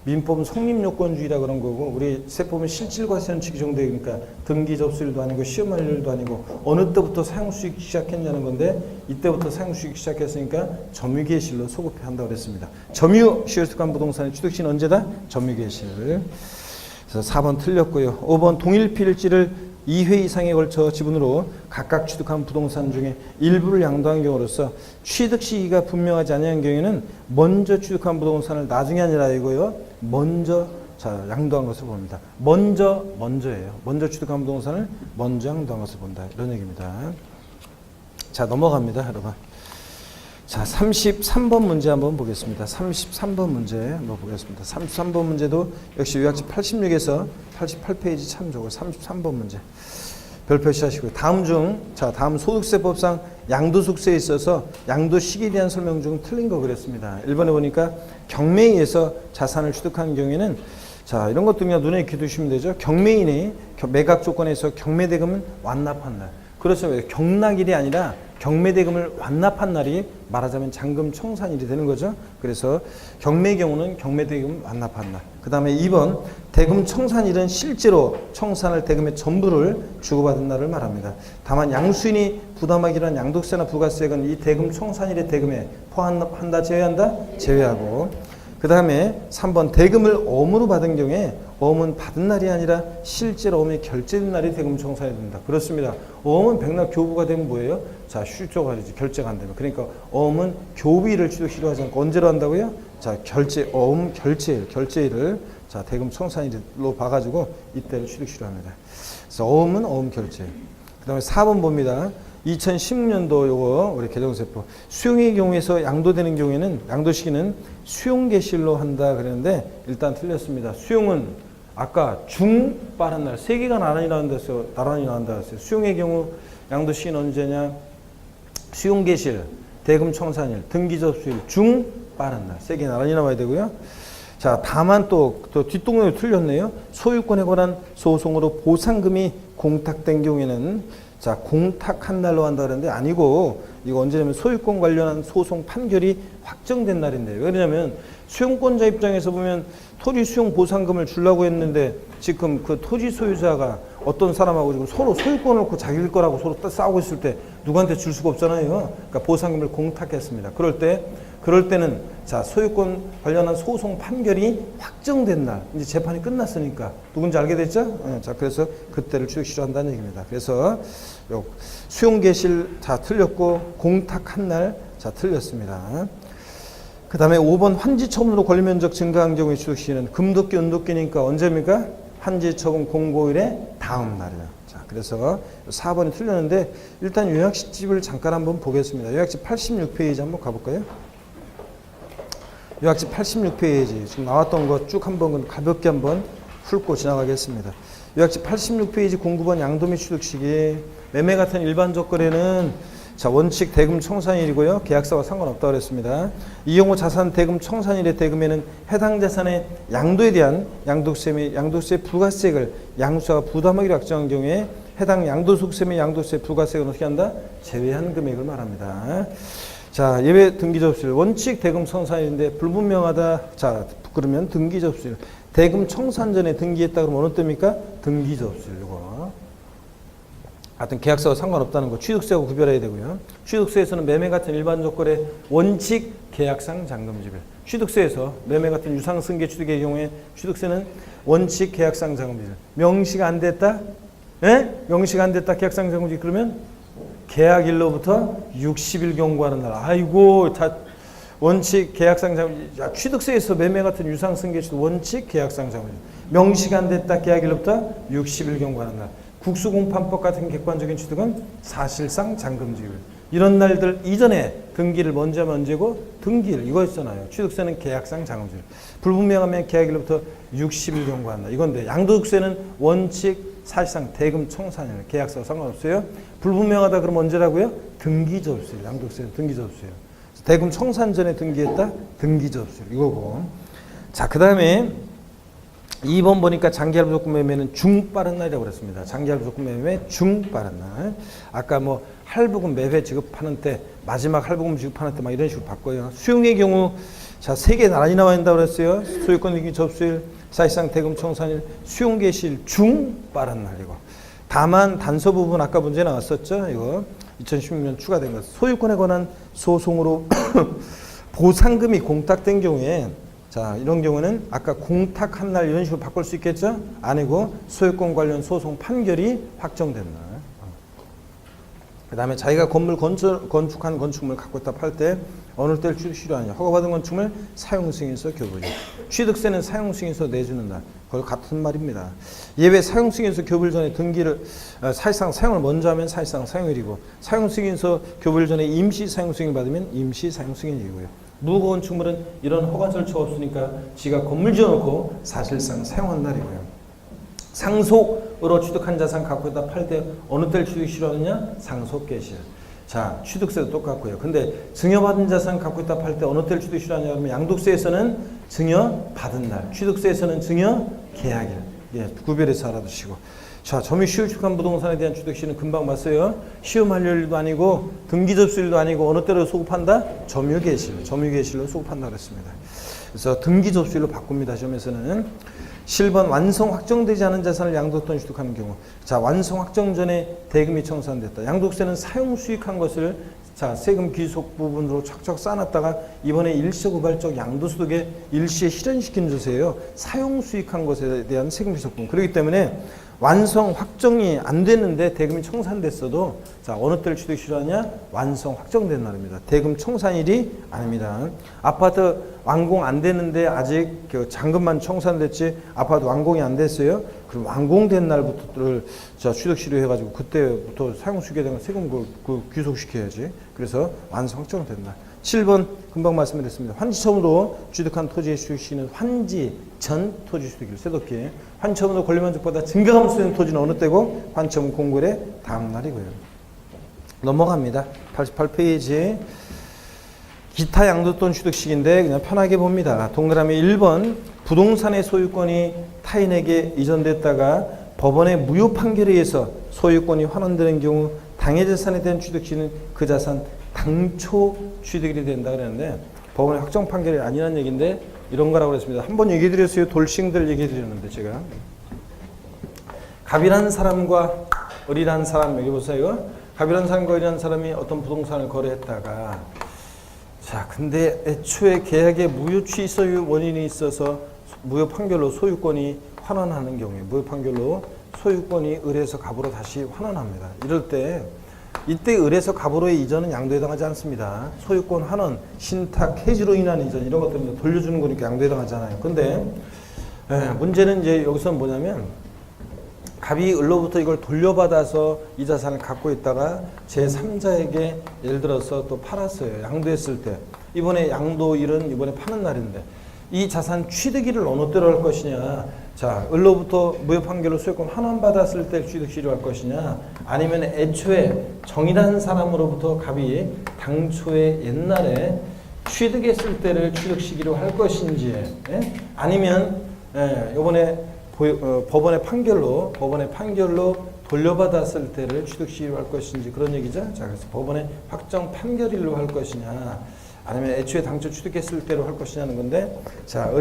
민법은 성립요건주의라 그런 거고 우리 세법은 실질과세원칙이 정되니까 등기 접수일도 아니고 시험 만료일도 아니고 어느 때부터 사용수익 시작했냐는 건데 이때부터 사용수익 시작했으니까 점유개시일로 소급해 한다고 그랬습니다. 점유 시효 취득한 부동산의 취득시는 언제다? 점유개시일. 그래서 4번 틀렸고요. 5번 동일필지를 2회 이상에 걸쳐 지분으로 각각 취득한 부동산 중에 일부를 양도한 경우로서 취득 시기가 분명하지 않은 경우에는 먼저 취득한 부동산을 나중에 아니라 이거요. 먼저 자, 양도한 것으로 봅니다. 먼저예요. 먼저 취득한 부동산을 먼저 양도한 것을 본다. 이런 얘기입니다. 자, 넘어갑니다, 여러분. 자, 33번 문제 한번 보겠습니다. 33번 문제 한번 보겠습니다. 33번 문제도 역시 요약집 86에서 88페이지 참 좋고 33번 문제. 별표시 하시고요. 다음 소득세법상 양도소득세에 있어서 양도시기에 대한 설명 중 틀린 거 그랬습니다. 1번에 보니까 경매에 의해서 자산을 취득하는 경우에는 자, 이런 것도 그냥 눈에 익혀 두시면 되죠. 경매인이 매각 조건에서 경매대금을 완납한 날. 그렇죠. 경락일이 아니라 경매대금을 완납한 날이 말하자면 잔금 청산일이 되는 거죠. 그래서 경매의 경우는 경매대금 완납한 날. 그 다음에 2번 대금 청산일은 실제로 청산할 대금의 전부를 주고받은 날을 말합니다. 다만 양수인이 부담하기로 한 양도세나 부가세액은 이 대금 청산일의 대금에 포함한다, 제외한다? 제외하고. 그 다음에 3번 대금을 어음으로 받은 경우에 어음은 받은 날이 아니라 실제로 어음이 결제된 날이 대금 청산이 됩니다. 그렇습니다. 어음은 백날 교부가 되면 뭐예요? 자, 휴조가 되지. 결제가 안 되면. 그러니까 어음은 교비를 취득시로 하지 않고 언제로 한다고요? 자, 어음 결제일을 자, 대금 청산일로 봐가지고 이때를 취득시로 합니다. 그래서 어음은 어음 결제일. 그 다음에 4번 봅니다. 2016년도 요거 우리 개정세법 수용의 경우에서 양도되는 경우에는 양도시기는 수용개시일로 한다 그랬는데 일단 틀렸습니다. 수용은 아까 중 빠른 날 세 개가 나란히 나온다 했어요. 수용의 경우 양도시기는 언제냐? 수용개시일, 대금 청산일, 등기접수일, 중 빠른 날 세 개 나란히 나와야 되고요. 자, 다만 또 뒷동네로 틀렸네요. 소유권에 관한 소송으로 보상금이 공탁된 경우에는 자, 공탁한 날로 한다 그러는데 아니고 이거 언제냐면 소유권 관련한 소송 판결이 확정된 날인데 왜 그러냐면 수용권자 입장에서 보면 토지 수용 보상금을 주려고 했는데 지금 그 토지 소유자가 어떤 사람하고 지금 서로 소유권을 놓고 자기들 거라고 서로 싸우고 있을 때 누구한테 줄 수가 없잖아요. 그러니까 보상금을 공탁했습니다. 그럴 때는 자, 소유권 관련한 소송 판결이 확정된 날, 이제 재판이 끝났으니까 누군지 알게 됐죠? 네, 자, 그래서 그때를 취득시로 한다는 얘기입니다. 그래서 요 수용개시일 자 틀렸고 공탁한 날 자 틀렸습니다. 그 다음에 5번 환지처분으로 권리면적 증가한 경우에 취득시는 금도기, 은도기니까 언제입니까? 환지처분 공고일의 다음 날이에요. 자, 그래서 4번이 틀렸는데 일단 요약집을 잠깐 한번 보겠습니다. 요약집 86페이지 한번 가볼까요? 요약집 86페이지 지금 나왔던 거 쭉 한번 가볍게 한번 훑고 지나가겠습니다. 요약집 86페이지 09번 양도 및 취득시기 매매 같은 일반적 거래는 자, 원칙 대금 청산일이고요. 계약서와 상관없다고 그랬습니다. 이 경우 자산 대금 청산일의 대금에는 해당 자산의 양도에 대한 양도세 및 양도세 부가세액을 양수가 부담하기로 약정한 경우에 해당 양도소득세 및 양도세 부가세액은 어떻게 한다? 제외한 금액을 말합니다. 자, 예외 등기접수일 원칙 대금 청산일인데 불분명하다. 자, 그러면 등기접수일 대금 청산 전에 등기했다 그러면 어느 때입니까? 등기접수일 이거. 하여튼 계약서와 상관없다는 거 취득세하고 구별해야 되고요. 취득세에서는 매매 같은 일반적 거래 원칙 계약상 잔금지별. 취득세에서 매매 같은 유상 승계 취득의 경우에 취득세는 원칙 계약상 잔금지별. 명시가 안 됐다? 예? 명시가 안 됐다 계약상 잔금지별 그러면 계약일로부터 60일 경과하는 날. 아이고, 다 원칙 계약상 잔금지별. 취득세에서 매매 같은 유상 승계 취득 원칙 계약상 잔금지별. 명시가 안 됐다 계약일로부터 60일 경과하는 날. 국수공판법 같은 객관적인 취득은 사실상 잔금지율. 이런 날들 이전에 등기를 먼저 하면 언제고? 등기일 이거 있잖아요. 취득세는 계약상 잔금지율. 불분명하면 계약일로부터 60일 경과한다. 이건데 양도득세는 원칙 사실상 대금 청산일. 계약서와 상관없어요. 불분명하다 그러면 언제라고요? 등기접수일. 양도득세는 등기접수일. 대금 청산 전에 등기했다? 등기접수일. 이거고. 자, 그 다음에 2번 보니까 장기할부 조건 매매는 중빠른 날이라고 그랬습니다. 장기할부 조건 매매 중빠른 날. 아까 뭐 할부금 매회 지급하는 때 마지막 할부금 지급하는 때 막 이런 식으로 바꿔요. 수용의 경우 자, 3개 나란히 나와 있다고 그랬어요. 소유권 등기 접수일, 사실상 대금 청산일, 수용 개시일 중빠른 날이고. 다만 단서 부분 아까 문제 나왔었죠. 이거 2016년 추가된 것. 소유권에 관한 소송으로 보상금이 공탁된 경우에 자, 이런 경우는 아까 공탁한 날 이런 식으로 바꿀 수 있겠죠? 아니고 소유권 관련 소송 판결이 확정된 날. 그 다음에 자기가 건축한 건축물을 갖고 있다 팔 때 어느 때를 취득시효 하냐. 허가받은 건축물 사용승인서 교부죠. 취득세는 사용승인서 내주는 날. 그걸 같은 말입니다. 예외 사용승인서 교부일 전에 등기를 사실상 사용을 먼저 하면 사실상 사용일이고 사용승인서 교부일 전에 임시 사용승인 받으면 임시 사용승인이고요. 무건축물은 이런 허가 절차가 없으니까 지가 건물 지어놓고 사실상 사용한 날이고요. 상속으로 취득한 자산 갖고 있다 팔 때 어느 때를 취득시효 하느냐? 상속개시. 자, 취득세도 똑같고요. 근데 증여받은 자산 갖고 있다 팔 때 어느 때를 취득시효 하냐? 그러면 양도세에서는 증여받은 날, 취득세에서는 증여계약일. 예, 구별해서 알아두시고. 자, 점유 시효축한 부동산에 대한 취득시효는 금방 봤어요. 시효 만료일도 아니고 등기 접수일도 아니고 어느 때로 소급한다? 점유개시일. 점유개시일로 소급한다 그랬습니다. 그래서 등기 접수일로 바꿉니다. 시험에서는. 7번 완성 확정되지 않은 자산을 양도 또는 취득하는 경우. 자, 완성 확정 전에 대금이 청산됐다. 양도세는 사용 수익한 것을 자, 세금 귀속 부분으로 척척 쌓아놨다가 이번에 일시고발적 양도소득에 일시에 실현시킨 주세요. 사용 수익한 것에 대한 세금 귀속 부분. 그렇기 때문에 완성 확정이 안 됐는데 대금이 청산됐어도 자, 어느 때를 취득시효 하냐? 완성 확정된 날입니다. 대금 청산일이 아닙니다. 아파트 완공 안 됐는데 아직 그 잔금만 청산됐지 아파트 완공이 안 됐어요. 그럼 완공된 날부터를 자, 취득시효 해가지고 그때부터 사용수익에 대한 세금 귀속시켜야지. 그래서 완성 확정된 날. 7번 금방 말씀드렸습니다. 환지 처음으로 취득한 토지의 취득시는 환지 전 토지 취득일. 쇠도끼. 환지 처음으로 권리만족보다 증가감수된 토지는 어느 때고? 환처분 공고일의 다음 날이고요. 넘어갑니다. 88페이지. 기타 양도 또는 취득식인데 그냥 편하게 봅니다. 동그라미 1번 부동산의 소유권이 타인에게 이전됐다가 법원의 무효 판결에 의해서 소유권이 환원되는 경우 당해 자산에 대한 취득시는 그 자산 당초 취득이 된다 그랬는데 법원의 확정 판결이 아니라는 얘기인데 이런 거라고 그랬습니다. 한번 얘기해 드렸어요. 돌싱들 얘기해 드렸는데 제가 갑이라는 사람과 을이라는 사람 여기 보세요. 갑이라는 사람과 을이라는 사람이 어떤 부동산을 거래했다가 자 근데 애초에 계약에 무효 취소 원인이 있어서 무효 판결로 소유권이 환원하는 경우에 무효 판결로 소유권이 을에서 갑으로 다시 환원합니다. 이럴 때 이때 을에서 갑으로의 이전은 양도에 해당하지 않습니다. 소유권 환원, 신탁, 해지로 인한 이전 이런 것들은 돌려주는 거니까 양도에 해당하잖아요. 근데 문제는 이제 여기서는 뭐냐면 갑이 을로부터 이걸 돌려받아서 이 자산을 갖고 있다가 제3자에게 예를 들어서 또 팔았어요. 양도했을 때 이번에 양도일은 이번에 파는 날인데 이 자산 취득일을 어느 때로 할 것이냐. 자, 을로부터 무효 판결로 소유권 환원받았을 때 취득시효 할 것이냐 아니면 애초에 정의란 사람으로부터 갑이 당초에 옛날에 취득했을 때를 취득 시기로 할 것인지 아니면 이번에 법원의 판결로 돌려받았을 때를 취득 시기로 할 것인지 그런 얘기죠. 자, 그래서 법원의 확정 판결일로 할 것이냐 아니면 애초에 당초 취득했을 때로 할 것이냐는 건데 자,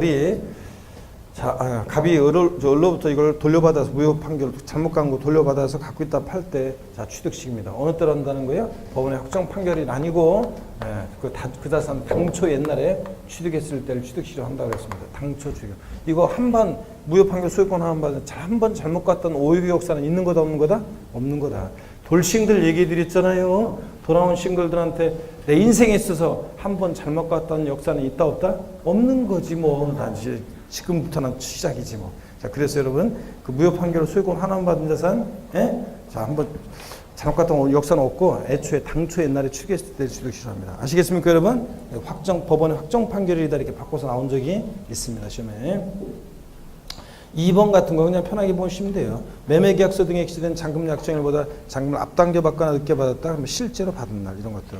갑이 을로부터 이걸 돌려받아서 무효 판결 잘못 간 거 돌려받아서 갖고 있다 팔 때 자, 취득식입니다. 어느 때로 한다는 거예요? 법원의 확정 판결이 아니고 그 자산 당초 옛날에 취득했을 때를 취득시로 한다고 했습니다. 당초 취득. 이거 한 번 무효 판결 소유권 한 번 잘못 갔던 오해의 역사는 있는 거다 없는 거다? 없는 거다. 돌싱들 얘기해 드렸잖아요. 돌아온 싱글들한테 내 인생에 있어서 한 번 잘못 갔던 역사는 있다 없다? 없는 거지 뭐. 나 이제 지금부터는 시작이지 뭐. 자, 그래서 여러분 그 무효 판결로 소유권 환원받은 자산, 자 한번 잘못 갔던 역사는 없고 애초에 당초 옛날에 취득했을 때 취득시효 합니다. 아시겠습니까, 여러분? 법원의 확정 판결이다 이렇게 바꿔서 나온 적이 있습니다, 시험에. 2번 같은 거 그냥 편하게 보시면 돼요. 매매계약서 등에 기재된 잔금 약정일보다 잔금을 앞당겨 받거나 늦게 받았다 그러면 실제로 받은 날 이런 것들.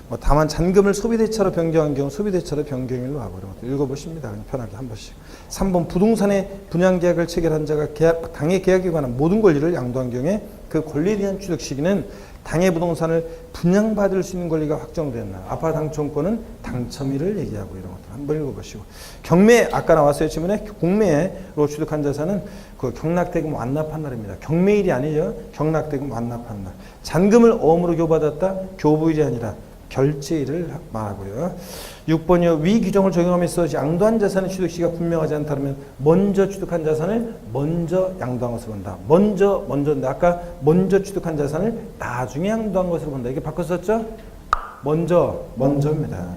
뭐 다만 잔금을 소비대차로 변경한 경우 소비대차로 변경일로 하고 이런 것들 읽어보십니다. 그냥 편하게 한 번씩. 3번 부동산의 분양계약을 체결한 자가 당해 계약에 관한 모든 권리를 양도한 경우에 그 권리에 대한 취득 시기는 당해 부동산을 분양받을 수 있는 권리가 확정된 날. 아파트 당첨권은 당첨일을 얘기하고 이런 것들 한번 읽어보시고. 경매 아까 나왔어요. 지문에 공매로 취득한 자산은 그 경락대금 완납한 날입니다. 경매일이 아니죠. 경락대금 완납한 날. 잔금을 어음으로 교부받았다. 교부일이 아니라 결제일을 말하고요. 6번이요. 위 규정을 적용하면서 양도한 자산의 취득 시기가 분명하지 않다면 먼저 취득한 자산을 먼저 양도한 것으로 본다. 먼저인데 아까 먼저 취득한 자산을 나중에 양도한 것으로 본다. 이게 바꿨었죠? 먼저입니다.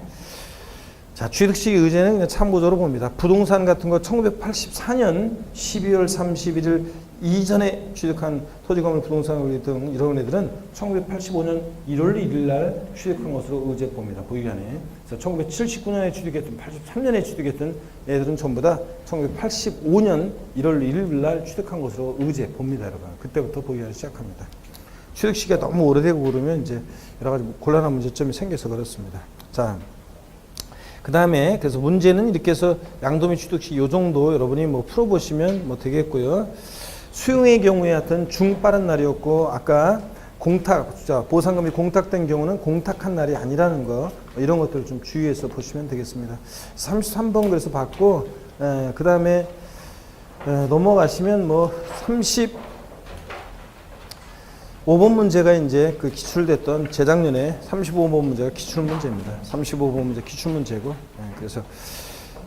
자, 취득시기 의제는 그냥 참고적으로 봅니다. 부동산 같은 거 1984년 12월 31일 이전에 취득한 토지건물 부동산 등 이런 애들은 1985년 1월 1일 날 취득한 것으로 의제 봅니다. 보기간에. 그래서 1979년에 취득했던 83년에 취득했던 애들은 전부 다 1985년 1월 1일 날 취득한 것으로 의제 봅니다, 여러분. 그때부터 보기간을 시작합니다. 취득 시기가 너무 오래되고 그러면 이제 여러 가지 곤란한 문제점이 생겨서 그렇습니다. 자, 그 다음에 그래서 문제는 이렇게 해서 양도 및 취득 시기 요 정도 여러분이 뭐 풀어보시면 뭐 되겠고요. 수용의 경우에 하여튼 중빠른 날이었고 아까 보상금이 공탁된 경우는 공탁한 날이 아니라는 거 이런 것들을 좀 주의해서 보시면 되겠습니다. 33번 그래서 받고 그 다음에 넘어가시면 뭐 35번 문제가 이제 그 기출됐던 재작년에 35번 문제가 기출 문제입니다. 35번 문제 기출 문제고 그래서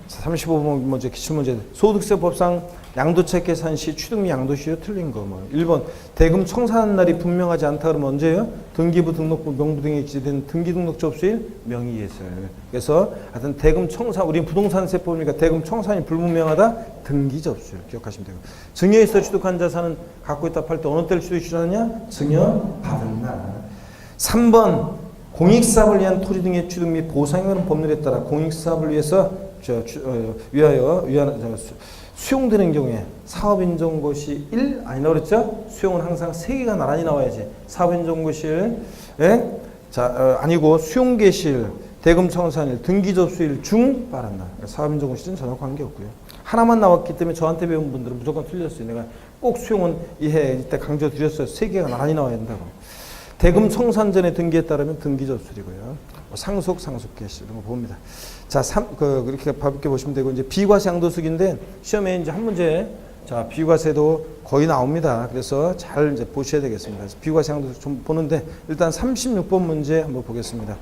35번 문제 기출문제 소득세법상 양도책 계산 시 취득 및 양도시효 틀린 거 뭐 1번 대금 청산한 날이 분명하지 않다 그러면 언제예요? 등기부 등록부 명부 등에 기재된 등기 등록 접수일 명의예설. 그래서 하여튼 대금 청산 우리 부동산세법이니까 대금 청산이 불분명하다 등기 접수일 기억하시면 되고 증여에서 취득한 자산은 갖고 있다 팔 때 어느 때를 취득하느냐? 증여 받은 날. 3번 공익사업을 위한 토지 등의 취득 및 보상하는 법률에 따라 공익사업을 위해서 수용되는 경우에 사업인정고시 1 아니라 그랬죠? 수용은 항상 3개가 나란히 나와야지. 사업인정고시일 아니고 수용개시일 대금 청산일 등기접수일 중 빠른 날. 사업인정고시는 전혀 관계없고요. 하나만 나왔기 때문에 저한테 배운 분들은 무조건 틀렸어요. 내가 꼭 수용은 이해 이때 강조드렸어요. 3개가 나란히 나와야 된다고. 대금 청산 전에 등기에 따르면 등기접수이고요. 상속개시 이런 거 봅니다. 자, 그렇게 가볍게 보시면 되고 이제 비과세 양도수기인데 시험에 이제 한 문제 자 비과세도 거의 나옵니다. 그래서 잘 이제 보셔야 되겠습니다. 그래서 비과세 양도수 좀 보는데 일단 36번 문제 한번 보겠습니다.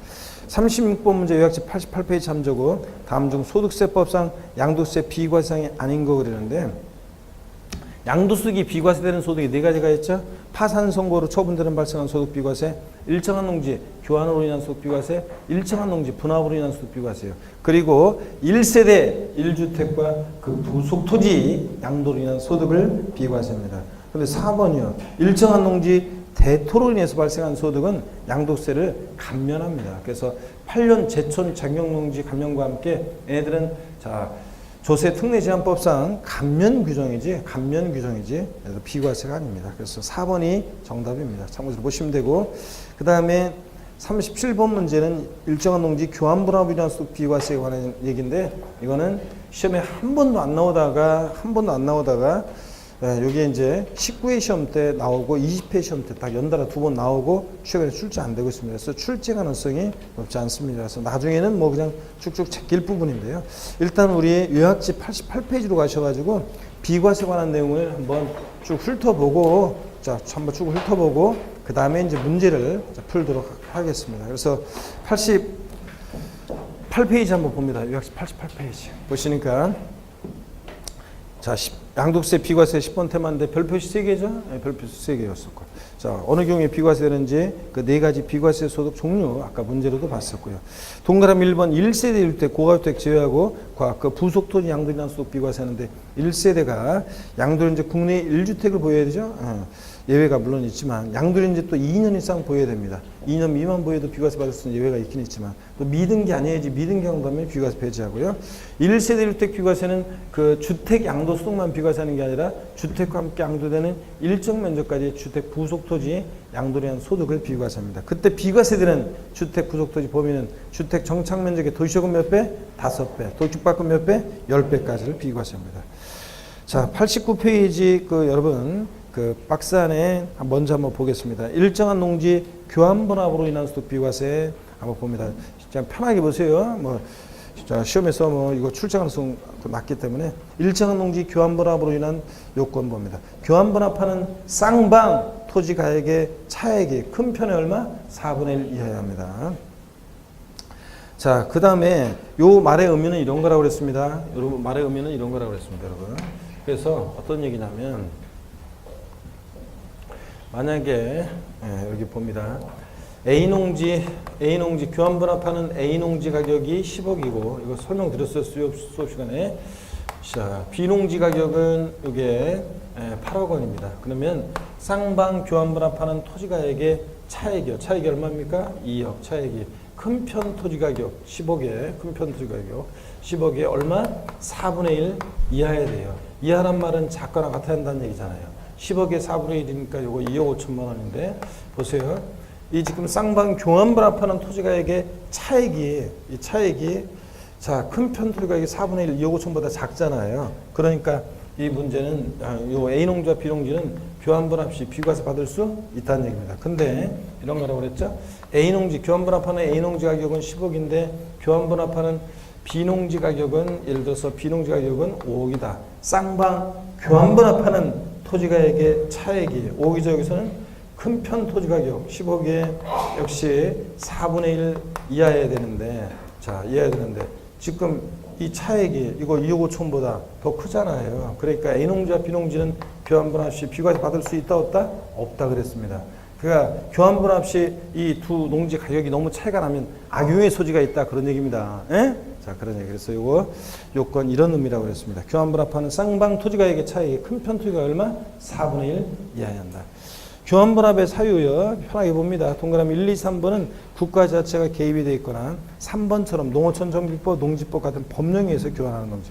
36번 문제 요약집 88페이지 참조고 다음 중 소득세법상 양도세 비과세상이 아닌 거 그러는데 양도수기 비과세되는 소득이 4가지가 있죠. 파산 선고로 처분되는 발생한 소득 비과세, 일정한 농지 교환으로 인한 소득 비과세, 일정한 농지 분합으로 인한 소득 비과세요. 그리고 1세대 1주택과 그 부속 토지 양도로 인한 소득을 비과세입니다. 그런데 4번이요. 일정한 농지 대토로 인해서 발생한 소득은 양도세를 감면합니다. 그래서 8년 제촌 자격농지 감면과 함께 얘네들은 조세 특례 제한법상 감면 규정이지 그래서 비과세가 아닙니다. 그래서 4번이 정답입니다. 참고로 보시면 되고 그 다음에 37번 문제는 일정한 농지 교환 분합으로 인한 소득 비과세에 관한 얘기인데 이거는 시험에 한 번도 안 나오다가 여기 이제 19회 시험 때 나오고 20회 시험 때 딱 연달아 2번 나오고 최근에 출제 안 되고 있습니다. 그래서 출제 가능성이 높지 않습니다. 그래서 나중에는 뭐 그냥 쭉쭉 제낄 부분인데요. 일단 우리 요약집 88페이지로 가셔가지고 비과세 관한 내용을 한번 쭉 훑어보고 한번 쭉 훑어보고 그 다음에 이제 문제를 풀도록 하겠습니다. 그래서 88페이지 한번 봅니다. 요약집 88페이지 보시니까 양도세 비과세 10번 테마인데 별표시 3개죠? 네, 별표시 3개였었고. 자, 어느 경우에 비과세 되는지 그 4가지 비과세 소득 종류 아까 문제로도 봤었고요. 동그라미 1번 1세대 1주택 고가주택 제외하고 그 부속토지 양도에 대한 소득 비과세하는데 1세대가 양도를 이제 국내 1주택을 보여야 되죠? 예외가 물론 있지만 양도를 이제 또 2년 이상 보여야 됩니다. 2년 미만 보여도 비과세 받을 수 있는 예외가 있긴 있지만 또 미등기 아니어야지 미등기 한다면 비과세 배제하고요. 1세대 1주택 비과세는 그 주택 양도 소득만 비과세하는 게 아니라 주택과 함께 양도되는 일정 면적까지 주택 부속토지 양도에 대한 소득을 비과세합니다. 그때 비과세되는 주택 부속토지 범위는 주택 정착 면적의 도시요금 몇 배? 5배. 도축받금 몇 배? 10배까지를 비과세합니다. 자, 89페이지 여러분 그 박스 안에 먼저 한번 보겠습니다. 일정한 농지 교환 분합으로 인한 소득 비과세 한번 봅니다. 그냥 편하게 보세요. 시험에서 이거 출제 가능성 낮기 때문에 일정한 농지 교환 분합으로 인한 요건 봅니다. 교환 분합하는 쌍방 토지 가액의 차액이 큰 편의 얼마? 4분의 1 이하야 합니다. 자, 그 다음에 요 말의 의미는 이런 거라고 그랬습니다. 여러분, 말의 의미는 이런 거라고 그랬습니다, 여러분. 그래서 어떤 얘기냐면, 만약에, 여기 봅니다. A농지 교환분합하는 A농지 가격이 10억이고, 이거 설명드렸어요, 수업 시간에. 자, B농지 가격은 이게 8억 원입니다. 그러면 쌍방 교환분합하는 토지가액의 차액이요. 차액이 얼마입니까? 2억. 차액이 큰 편 토지 가격 10억에 큰 편 토지 가격 10억에 얼마? 4분의 1 이하야 돼요. 이하란 말은 작거나 같아야 한다는 얘기잖아요. 10억에 4분의 1이니까 요거 2억 5천만 원인데 보세요. 이 지금 쌍방 교환분합하는 토지가액의 차액이 이 차액이 자, 큰 편 토지가액이 4분의 1 2억 5천보다 작잖아요. 그러니까 이 문제는 요 A농지와 B농지는 교환분합 시 비과세 받을 수 있다는 얘기입니다. 근데 이런 거라고 그랬죠? A농지 교환분합하는 A농지 가격은 10억인데 교환분합하는 B농지 가격은 예를 들어서 B농지 가격은 5억이다. 쌍방 교환분합하는 토지가액의 차액이 5억이죠. 여기서는 큰 편 토지 가격 10억에 역시 4분의 1 이하여야 되는데 자, 이해해야 되는데 지금 이 차액이 이거 2억 5천보다 더 크잖아요. 그러니까 A농지와 B농지는 교환분합 시 비과세 받을 수 있다 없다? 없다 그랬습니다. 그러니까 교환분합 시 이 두 농지 가격이 너무 차이가 나면 악용의 소지가 있다 그런 얘기입니다. 에? 자, 그런 얘기. 그래서 요거 요건 이런 의미라고 그랬습니다. 교환분합하는 쌍방 토지가액의 차익이 큰 편 토지가 얼마? 4분의 1 이하여야 한다. 교환분합의 사유요. 편하게 봅니다. 동그라미 1, 2, 3번은 국가 자체가 개입이 되어 있거나 3번처럼 농어촌 정비법, 농지법 같은 법령에 의해서 교환하는 농지.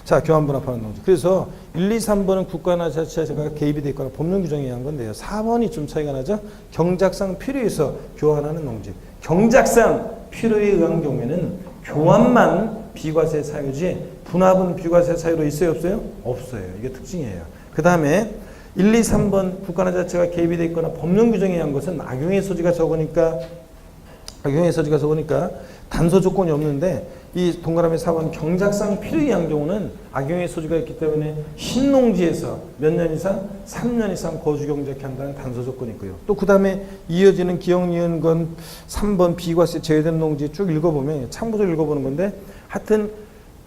자, 교환분합하는 농지. 그래서 1, 2, 3번은 국가나 자체가 개입이 되어 있거나 법령 규정에 의한 건데요. 4번이 좀 차이가 나죠. 경작상 필요에 의해서 교환하는 농지. 경작상 필요에 의한 경우에는 교환만 비과세 사유지 분합은 비과세 사유로 있어요 없어요? 없어요. 이게 특징이에요. 그 다음에 1, 2, 3번 국가나 자체가 개입이 되어 있거나 법령 규정에 의한 것은 악용의 소지가 적으니까 단서 조건이 없는데 이 동그라미 4번 경작상 필요에 의한 경우는 악용의 소지가 있기 때문에 신농지에서 몇 년 이상? 3년 이상 거주 경작해야 한다는 단서 조건이 있고요. 또 그 다음에 이어지는 기억, 니은, 건 3번 비과세 제외된 농지 쭉 읽어보면 참고적으로 읽어보는 건데 하여튼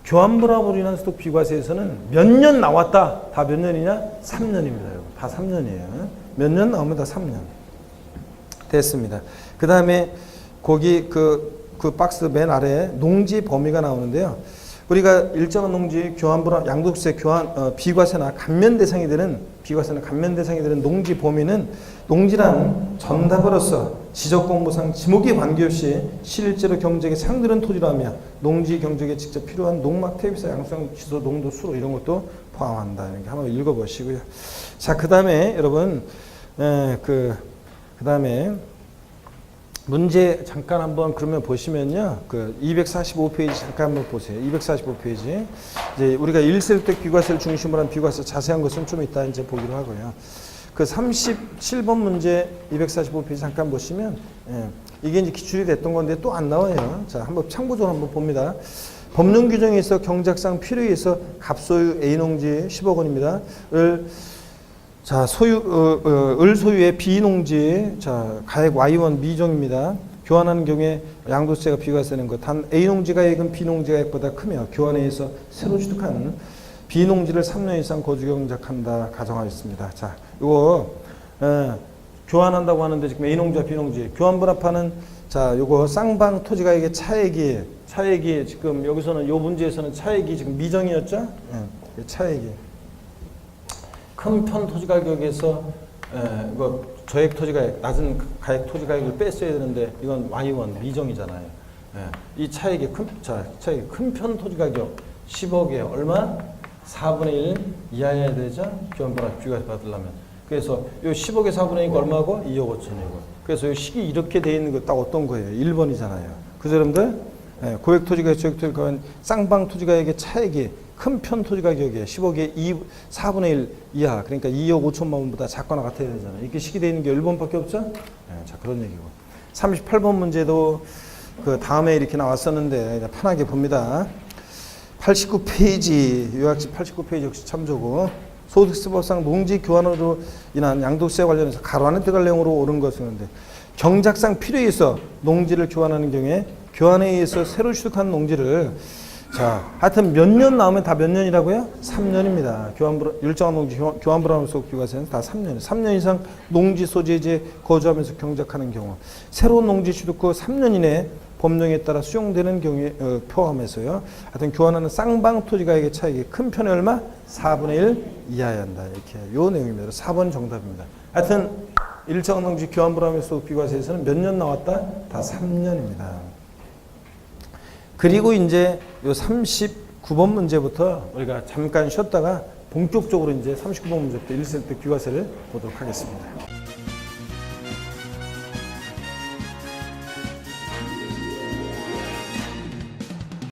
교환분합으로 인한 소득 비과세에서는 몇 년 나왔다. 다 몇 년이냐? 3년입니다. 여러분. 다 3년이에요. 몇 년 나오면 다 3년. 됐습니다. 그 다음에 거기 그 박스 맨 아래에 농지 범위가 나오는데요. 우리가 일정한 농지 교환분합 양도세 비과세나 감면 대상이 되는 농지 범위는 농지란 전답으로서 지적공부상 지목에 관계없이 실제로 경작에 상드는 토지라며 농지 경작에 직접 필요한 농막, 퇴비사, 양수장, 지소, 농도, 수로 이런 것도 포함한다. 이렇게 한번 읽어보시고요. 자, 그 다음에 여러분, 그 다음에 문제 잠깐 한번 그러면 보시면요. 그 245페이지 잠깐 한번 보세요. 245페이지. 이제 우리가 1세대 비과세를 중심으로 한 비과세 자세한 것은 좀 이따 이제 보기로 하고요. 그 37번 문제 245페이지 잠깐 보시면 이게 이제 기출이 됐던 건데 또 안 나와요. 자, 한번 참고적으로 한번 봅니다. 법령 규정에 있어 경작상 필요에 의해서 갑소유 A농지 10억 원입니다. 자, 을 소유의 B농지, 자, 가액 Y1 미정입니다. 교환하는 경우에 양도세가 비과세되는 것. 단 A농지 가액은 B농지 가액보다 크며 교환에 의해서 새로 취득한 B농지를 3년 이상 거주 경작한다 가정하였습니다. 자, 이거 교환한다고 하는데 지금 A농지와 B농지 교환분합하는 자, 요거 쌍방 토지 가액의 차액이 지금 여기서는 요 문제에서는 차액이 지금 미정이었죠? 차액이 큰 편 토지 가격에서 이거 저액 토지 가액, 낮은 가액 토지 가격을 뺐어야 되는데 이건 Y1 미정이잖아요. 이 차액이 큰 편 토지 가격 10억에 얼마? 4분의 1 이하여야 되죠? 교환분합 비과세 받으려면. 그래서 요 10억에 4분의 1이 얼마고? 2억 5천이고. 그래서 요 식이 이렇게 돼 있는 거 딱 어떤 거예요? 1번이잖아요. 그죠, 여러분들? 고액 토지 가격, 저액 토지 가격, 쌍방 토지 가격의 차액이 큰 편 토지 가격에 10억에 4분의 1 이하, 그러니까 2억 5천만 원보다 작거나 같아야 되잖아요. 이렇게 식이 되어 있는 게 1번밖에 없죠? 자, 그런 얘기고. 38번 문제도 그 다음에 이렇게 나왔었는데 편하게 봅니다. 89페이지, 요약집 89페이지 역시 참조고, 소득세법상 농지 교환으로 인한 양도세 관련해서 가로 안에 들어갈 내용으로 옳은 것이었는데, 경작상 필요에 의해서 농지를 교환하는 경우에 교환에 의해서 새로 취득한 농지를 자, 하여튼 몇 년 나오면 다 몇 년이라고요? 3년입니다. 일정한 농지 교환불허하면서 소급기관세는 다 3년. 3년 이상 농지 소재지에 거주하면서 경작하는 경우, 새로운 농지 취득 후 3년 이내 법령에 따라 수용되는 경우에 포함해서요. 하여튼 교환하는 쌍방 토지가액의 차익이 큰 편의 얼마? 4분의 1 이하여야 한다. 이렇게 요 내용입니다. 4번 정답입니다. 하여튼 일정한 농지 교환불허하면서 소급기관세에서는 몇 년 나왔다? 다 3년입니다. 그리고 이제 요 39번 문제부터 우리가 잠깐 쉬었다가 본격적으로 이제 39번 문제부터 1세대 귀가세를 보도록 하겠습니다.